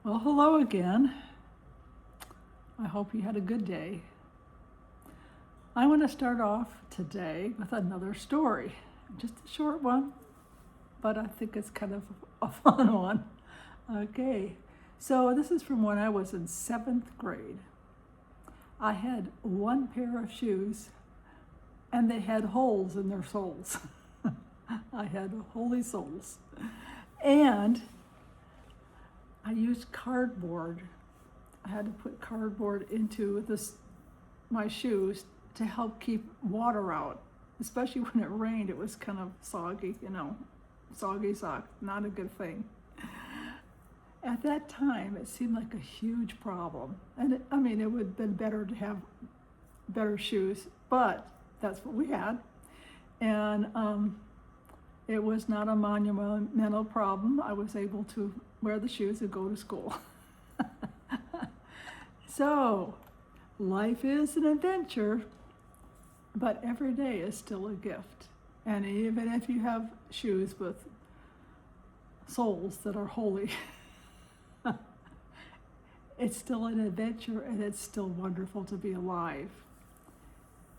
Well, hello again. I hope you had a good day. I want to start off today with another story. Just a short one, but I think it's kind of a fun one. Okay, so this is from when I was in 7th grade. I had one pair of shoes and they had holes in their soles. I had holy soles. And I used cardboard. I had to put cardboard into my shoes to help keep water out, especially when it rained. It was kind of soggy, soggy socks, not a good thing. At that time, it seemed like a huge problem. And it would have been better to have better shoes, but that's what we had. And it was not a monumental problem. I was able to wear the shoes and go to school. So, life is an adventure, but every day is still a gift. And even if you have shoes with soles that are holy, it's still an adventure and it's still wonderful to be alive.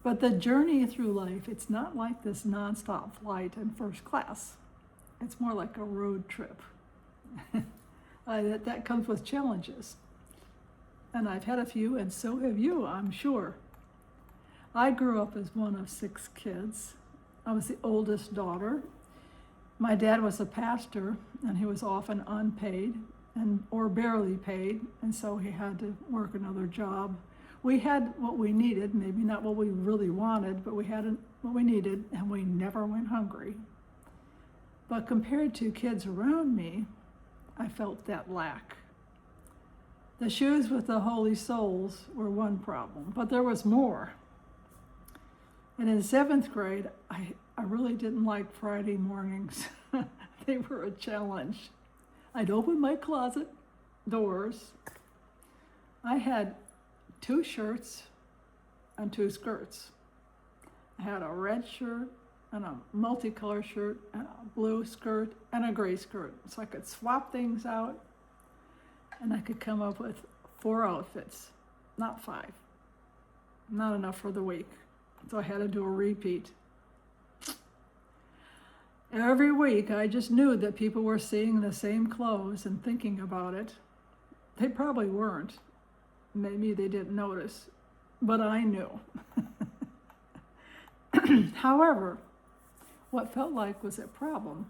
But the journey through life, it's not like this nonstop flight in first class. It's more like a road trip. That comes with challenges. And I've had a few, and so have you, I'm sure. I grew up as one of 6 kids. I was the oldest daughter. My dad was a pastor, and he was often unpaid or barely paid, and so he had to work another job. We had what we needed, maybe not what we really wanted, but we had what we needed, and we never went hungry. But compared to kids around me, I felt that lack. The shoes with the holy soles were one problem, but there was more. And in 7th grade, I really didn't like Friday mornings. They were a challenge. I'd open my closet doors. I had 2 shirts and 2 skirts. I had a red shirt and a multicolor shirt and a blue skirt and a gray skirt. So I could swap things out and I could come up with 4 outfits, not 5. Not enough for the week. So I had to do a repeat. Every week I just knew that people were seeing the same clothes and thinking about it. They probably weren't. Maybe they didn't notice, but I knew. However, what felt like was a problem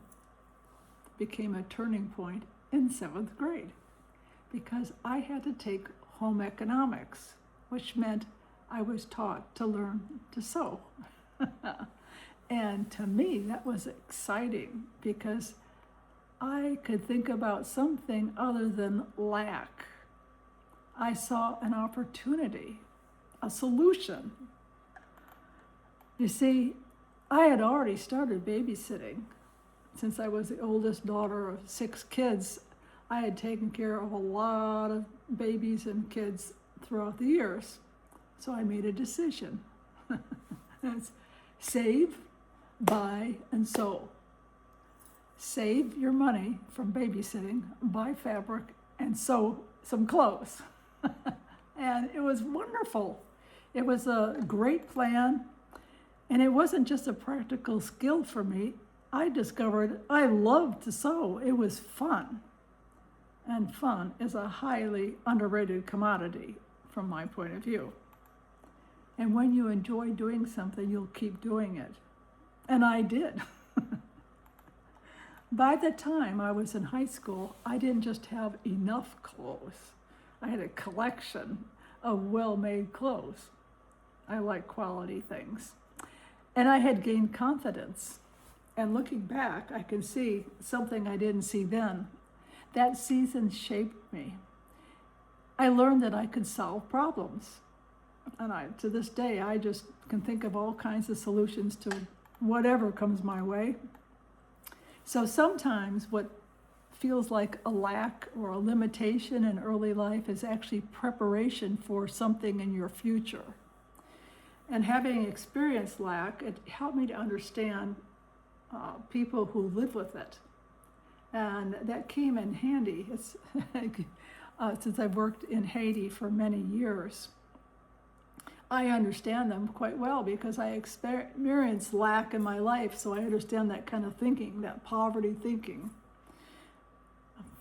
became a turning point in 7th grade because I had to take home economics, which meant I was taught to learn to sew. And to me, that was exciting because I could think about something other than lack. I saw an opportunity, a solution. You see, I had already started babysitting. Since I was the oldest daughter of 6 kids, I had taken care of a lot of babies and kids throughout the years. So I made a decision. It's save, buy, and sew. Save your money from babysitting, buy fabric, and sew some clothes. And it was wonderful. It was a great plan. And it wasn't just a practical skill for me. I discovered I loved to sew. It was fun. And fun is a highly underrated commodity from my point of view. And when you enjoy doing something, you'll keep doing it. And I did. By the time I was in high school, I didn't just have enough clothes. I had a collection of well-made clothes. I like quality things. And I had gained confidence. And looking back, I can see something I didn't see then. That season shaped me. I learned that I could solve problems. And to this day, I just can think of all kinds of solutions to whatever comes my way. So sometimes what feels like a lack or a limitation in early life is actually preparation for something in your future. And having experienced lack, it helped me to understand people who live with it. And that came in handy. since I've worked in Haiti for many years. I understand them quite well because I experienced lack in my life, so I understand that kind of thinking, that poverty thinking.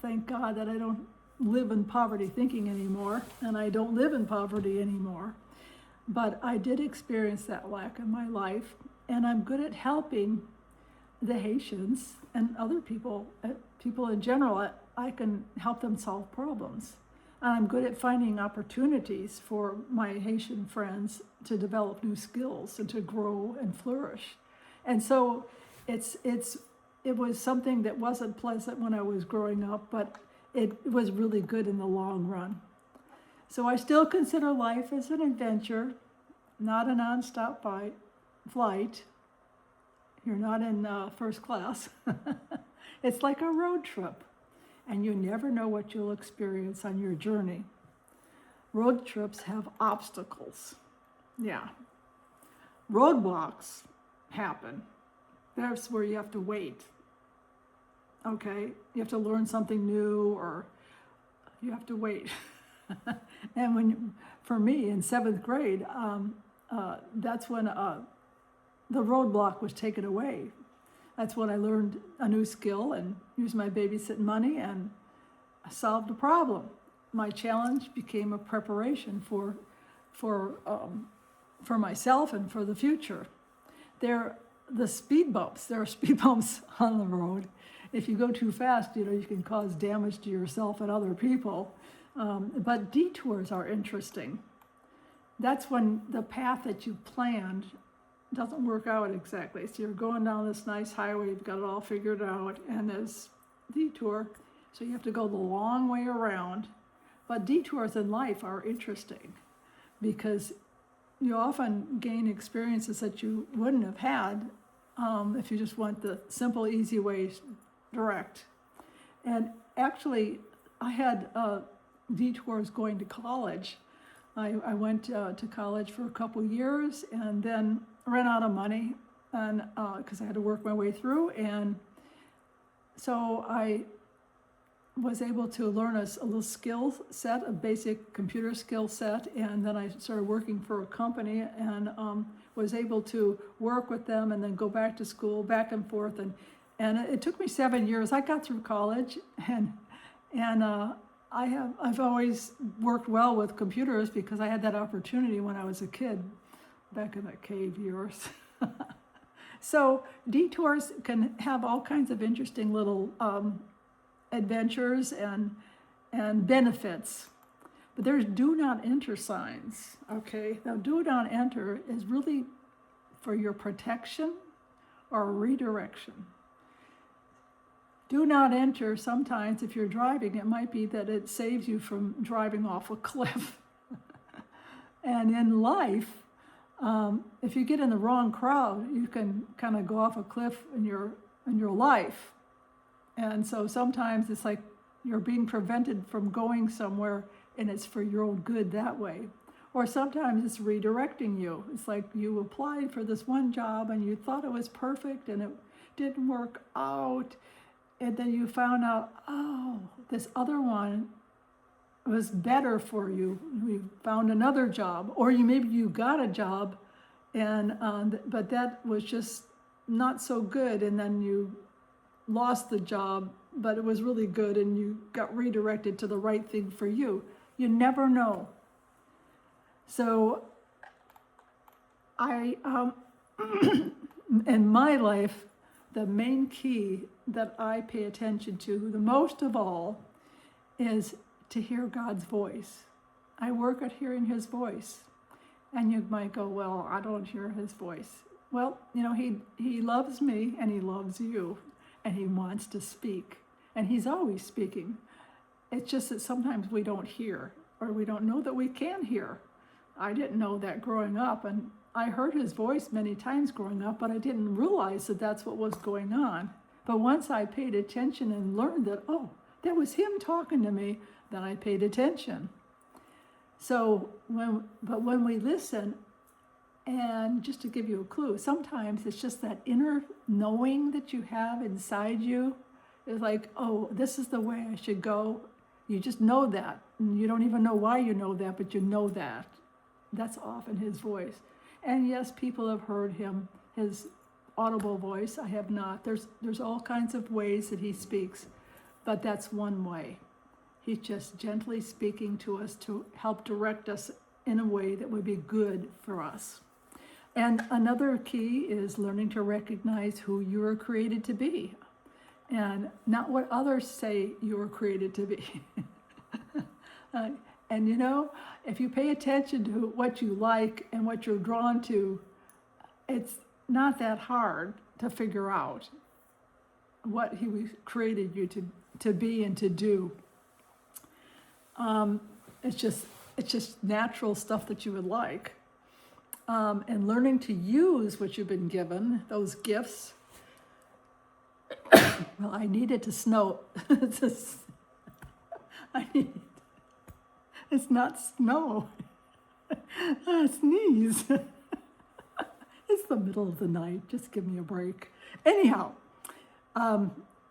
Thank God that I don't live in poverty thinking anymore, and I don't live in poverty anymore. But I did experience that lack in my life, and I'm good at helping the Haitians and other people, people in general. I can help them solve problems. And I'm good at finding opportunities for my Haitian friends to develop new skills and to grow and flourish. And so it was something that wasn't pleasant when I was growing up, but it was really good in the long run. So I still consider life as an adventure, not a nonstop flight. You're not in first class. It's like a road trip, and you never know what you'll experience on your journey. Road trips have obstacles. Yeah. Roadblocks happen. That's where you have to wait. Okay? You have to learn something new, or you have to wait. And for me, in 7th grade, that's when the roadblock was taken away. That's when I learned a new skill and used my babysitting money and solved a problem. My challenge became a preparation for myself and for the future. There are speed bumps on the road. If you go too fast, you can cause damage to yourself and other people. But detours are interesting. That's when the path that you planned doesn't work out exactly. So you're going down this nice highway, you've got it all figured out, and there's detour, so you have to go the long way around. But detours in life are interesting because you often gain experiences that you wouldn't have had if you just went the simple, easy way direct. And actually, I had detours going to college. I went to college for a couple years and then ran out of money, and because I had to work my way through, and so I was able to learn a little skill set, a basic computer skill set, and then I started working for a company and was able to work with them and then go back to school, back and forth, and it took me 7 years. I got through college, and I've always worked well with computers because I had that opportunity when I was a kid, back in the cave years. So detours can have all kinds of interesting little adventures and benefits. But there's do not enter signs, okay? Now, do not enter is really for your protection or redirection. Do not enter, sometimes if you're driving, it might be that it saves you from driving off a cliff. And in life, if you get in the wrong crowd, you can kind of go off a cliff in your life. And so sometimes it's like you're being prevented from going somewhere, and it's for your own good that way. Or sometimes it's redirecting you. It's like you applied for this one job and you thought it was perfect and it didn't work out. And then you found out, oh, this other one was better for you. You found another job, or maybe you got a job, but that was just not so good, and then you lost the job, but it was really good, and you got redirected to the right thing for you. You never know. So in my life, the main key that I pay attention to the most of all is to hear God's voice. I work at hearing his voice. And you might go, well, I don't hear his voice. Well, he loves me and he loves you, and he wants to speak. And he's always speaking. It's just that sometimes we don't hear, or we don't know that we can hear. I didn't know that growing up, and I heard his voice many times growing up, but I didn't realize that that's what was going on. But once I paid attention and learned that, oh, that was him talking to me, then I paid attention. So when we listen, and just to give you a clue, sometimes it's just that inner knowing that you have inside you. It's like, oh, this is the way I should go. You just know that. And you don't even know why you know that, but you know that. That's often his voice. And yes, people have heard him, his audible voice. I have not. There's all kinds of ways that he speaks, but that's one way. He's just gently speaking to us to help direct us in a way that would be good for us. And another key is learning to recognize who you were created to be and not what others say you were created to be. And you know, if you pay attention to what you like and what you're drawn to, it's not that hard to figure out what he created you to be and to do. It's just natural stuff that you would like. And learning to use what you've been given, those gifts. Well, I needed to snow. It's not snow. Sneeze. It's the middle of the night. Just give me a break. Anyhow,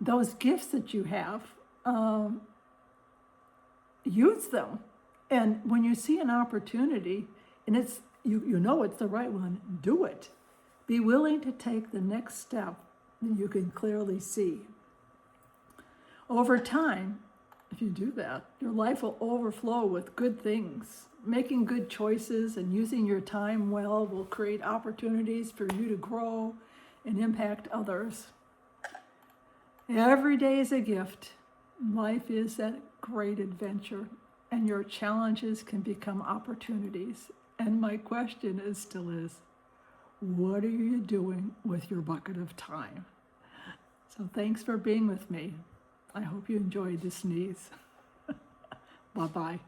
those gifts that you have, use them. And when you see an opportunity, and it's you know it's the right one, do it. Be willing to take the next step that you can clearly see. Over time, if you do that, your life will overflow with good things. Making good choices and using your time well will create opportunities for you to grow and impact others. Every day is a gift. Life is that great adventure, and your challenges can become opportunities. And my question still is, what are you doing with your bucket of time? So thanks for being with me. I hope you enjoyed the sneeze. Bye-bye.